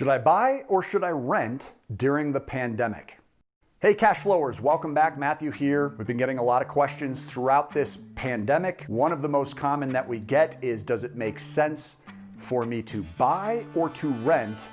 Should I buy or should I rent during the pandemic? Hey cash flowers, welcome back. Matthew here. We've been getting a lot of questions throughout this pandemic. One of the most common that we get is, does it make sense for me to buy or to rent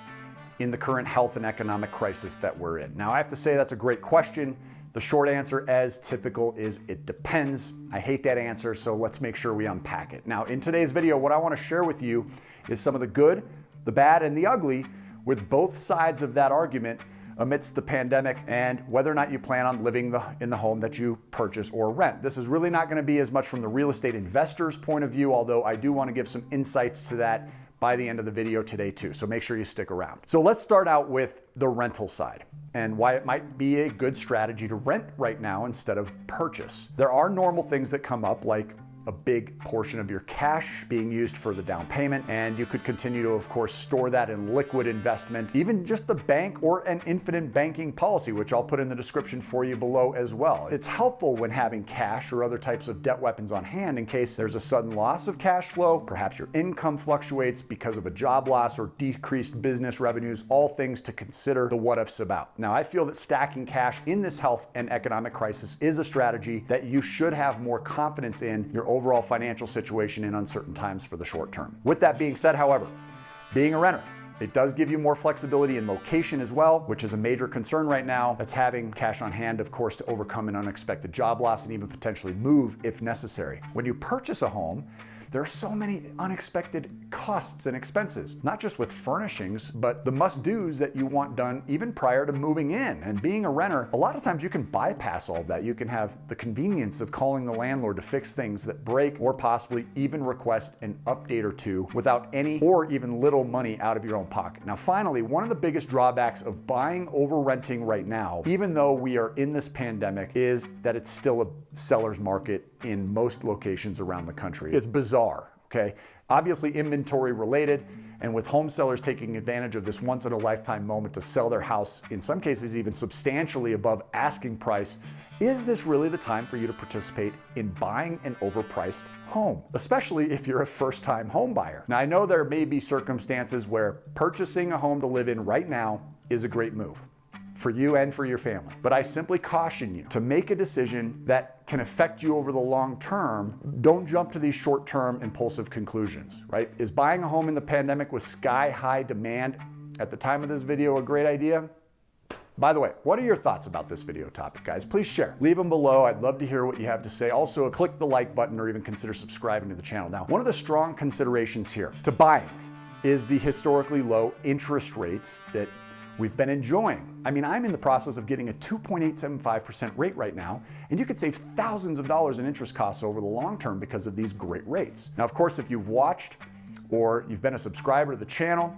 in the current health and economic crisis that we're in? Now I have to say that's a great question. The short answer, as typical, is it depends. I hate that answer, so let's make sure we unpack it. Now in today's video, what I want to share with you is some of the good, the bad, and the ugly with both sides of that argument amidst the pandemic, and whether or not you plan on living in the home that you purchase or rent. This is really not going to be as much from the real estate investor's point of view, although I do want to give some insights to that by the end of the video today too, so make sure you stick around. So let's start out with the rental side and why it might be a good strategy to rent right now instead of purchase. There are normal things that come up, like a big portion of your cash being used for the down payment, and you could continue to, of course, store that in liquid investment, even just the bank or an infinite banking policy, which I'll put in the description for you below as well. It's helpful when having cash or other types of debt weapons on hand in case there's a sudden loss of cash flow, perhaps your income fluctuates because of a job loss or decreased business revenues, all things to consider the what ifs about. Now, I feel that stacking cash in this health and economic crisis is a strategy that you should have more confidence in your overall financial situation in uncertain times for the short term. With that being said, however, being a renter, it does give you more flexibility in location as well, which is a major concern right now. That's having cash on hand, of course, to overcome an unexpected job loss and even potentially move if necessary. When you purchase a home, there are so many unexpected costs and expenses, not just with furnishings, but the must-dos that you want done even prior to moving in. And being a renter, a lot of times you can bypass all of that. You can have the convenience of calling the landlord to fix things that break, or possibly even request an update or two without any or even little money out of your own pocket. Now, finally, one of the biggest drawbacks of buying over renting right now, even though we are in this pandemic, is that it's still a seller's market in most locations around the country. It's bizarre, okay? Obviously inventory related, and with home sellers taking advantage of this once in a lifetime moment to sell their house, in some cases even substantially above asking price, is this really the time for you to participate in buying an overpriced home, especially if you're a first-time home buyer? Now, I know there may be circumstances where purchasing a home to live in right now is a great move for you and for your family. But I simply caution you to make a decision that can affect you over the long term. Don't jump to these short-term impulsive conclusions, right? Is buying a home in the pandemic with sky-high demand at the time of this video a great idea? By the way, what are your thoughts about this video topic, guys? Please share. Leave them below. I'd love to hear what you have to say. Also, click the like button or even consider subscribing to the channel. Now, one of the strong considerations here to buying is the historically low interest rates that we've been enjoying. I mean, I'm in the process of getting a 2.875% rate right now, and you could save thousands of dollars in interest costs over the long term because of these great rates. Now, of course, if you've watched or you've been a subscriber to the channel,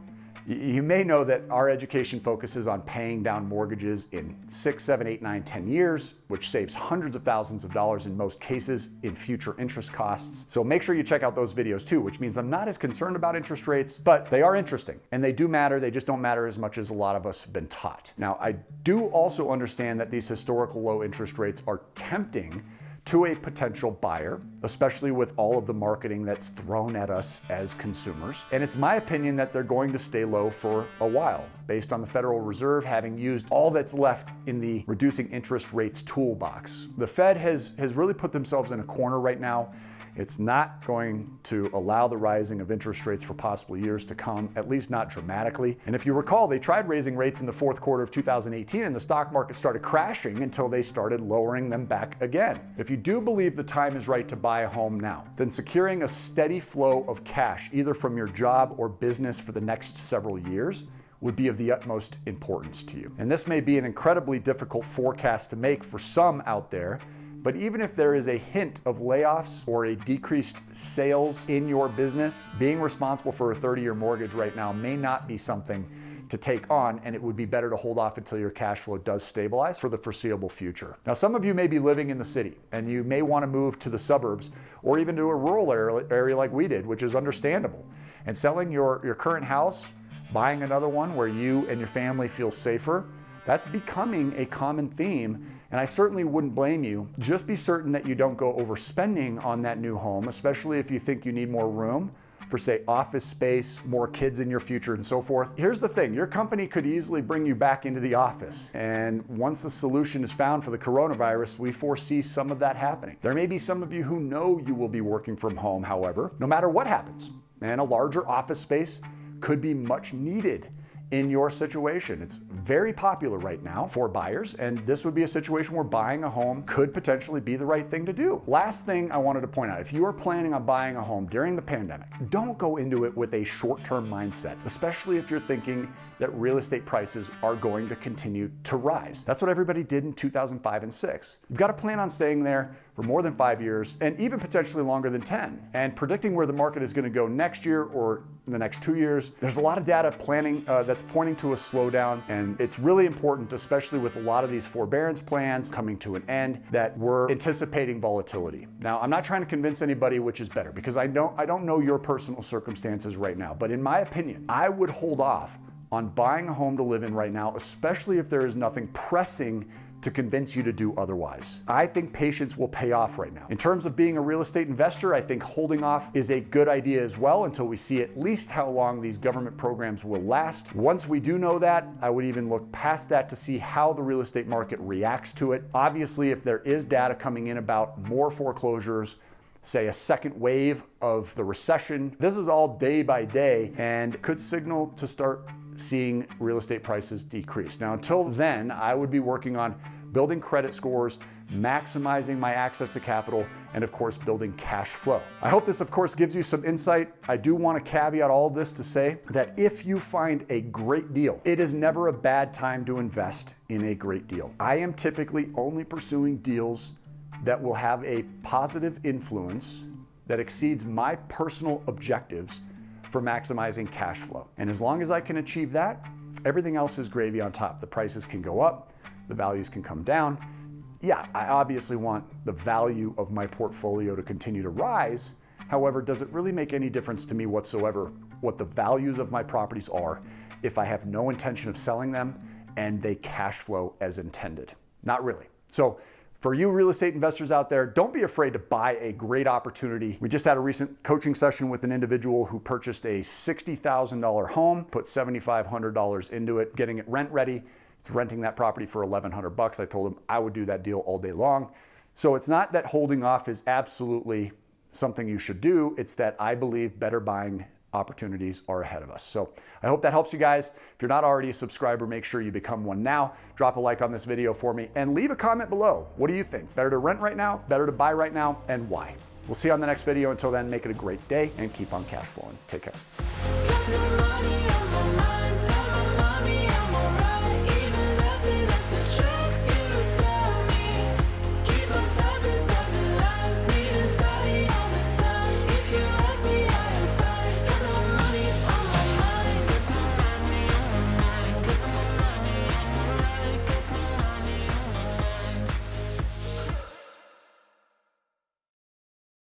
you may know that our education focuses on paying down mortgages in 6, 7, 8, 9, 10 years, which saves hundreds of thousands of dollars in most cases in future interest costs. So make sure you check out those videos too, which means I'm not as concerned about interest rates, but they are interesting and they do matter. They just don't matter as much as a lot of us have been taught. Now, I do also understand that these historical low interest rates are tempting to a potential buyer, especially with all of the marketing that's thrown at us as consumers. And it's my opinion that they're going to stay low for a while, based on the Federal Reserve having used all that's left in the reducing interest rates toolbox. The Fed has really put themselves in a corner right now. It's not going to allow the rising of interest rates for possible years to come, at least not dramatically. And if you recall, they tried raising rates in the fourth quarter of 2018 and the stock market started crashing until they started lowering them back again. If you do believe the time is right to buy a home now, then securing a steady flow of cash, either from your job or business for the next several years, would be of the utmost importance to you. And this may be an incredibly difficult forecast to make for some out there, but even if there is a hint of layoffs or a decreased sales in your business, being responsible for a 30-year mortgage right now may not be something to take on, and it would be better to hold off until your cash flow does stabilize for the foreseeable future. Now, some of you may be living in the city and you may want to move to the suburbs or even to a rural area like we did, which is understandable. And selling your current house, buying another one where you and your family feel safer, that's becoming a common theme, and I certainly wouldn't blame you. Just be certain that you don't go overspending on that new home, especially if you think you need more room for say office space, more kids in your future and so forth. Here's the thing, your company could easily bring you back into the office. And once the solution is found for the coronavirus, we foresee some of that happening. There may be some of you who know you will be working from home, however, no matter what happens. And a larger office space could be much needed in your situation. It's very popular right now for buyers, and this would be a situation where buying a home could potentially be the right thing to do. Last thing I wanted to point out, if you are planning on buying a home during the pandemic, don't go into it with a short-term mindset, especially if you're thinking that real estate prices are going to continue to rise. That's what everybody did in 2005 and 6. You've got to plan on staying there for more than 5 years and even potentially longer than 10. And predicting where the market is going to go next year or in the next 2 years, there's a lot of data planning that's pointing to a slowdown. And it's really important, especially with a lot of these forbearance plans coming to an end, that we're anticipating volatility. Now, I'm not trying to convince anybody which is better, because I don't know your personal circumstances right now. But in my opinion, I would hold off on buying a home to live in right now, especially if there is nothing pressing to convince you to do otherwise. I think patience will pay off right now. In terms of being a real estate investor, I think holding off is a good idea as well until we see at least how long these government programs will last. Once we do know that, I would even look past that to see how the real estate market reacts to it. Obviously, if there is data coming in about more foreclosures, say a second wave of the recession, this is all day by day and could signal to start seeing real estate prices decrease. Now, until then, I would be working on building credit scores, maximizing my access to capital, and of course, building cash flow. I hope this, of course, gives you some insight. I do want to caveat all of this to say that if you find a great deal, it is never a bad time to invest in a great deal. I am typically only pursuing deals that will have a positive influence that exceeds my personal objectives for maximizing cash flow. And as long as I can achieve that, everything else is gravy on top. The prices can go up, the values can come down. Yeah, I obviously want the value of my portfolio to continue to rise. However, does it really make any difference to me whatsoever what the values of my properties are if I have no intention of selling them and they cash flow as intended? Not really. So for you real estate investors out there, don't be afraid to buy a great opportunity. We just had a recent coaching session with an individual who purchased a $60,000 home, put $7,500 into it, getting it rent ready. It's renting that property for $1,100. I told him I would do that deal all day long. So it's not that holding off is absolutely something you should do. It's that I believe better buying opportunities are ahead of us. So I hope that helps you guys. If you're not already a subscriber, make sure you become one now. Drop a like on this video for me and leave a comment below. What do you think? Better to rent right now? Better to buy right now? And why? We'll see you on the next video. Until then, make it a great day and keep on cash flowing. Take care.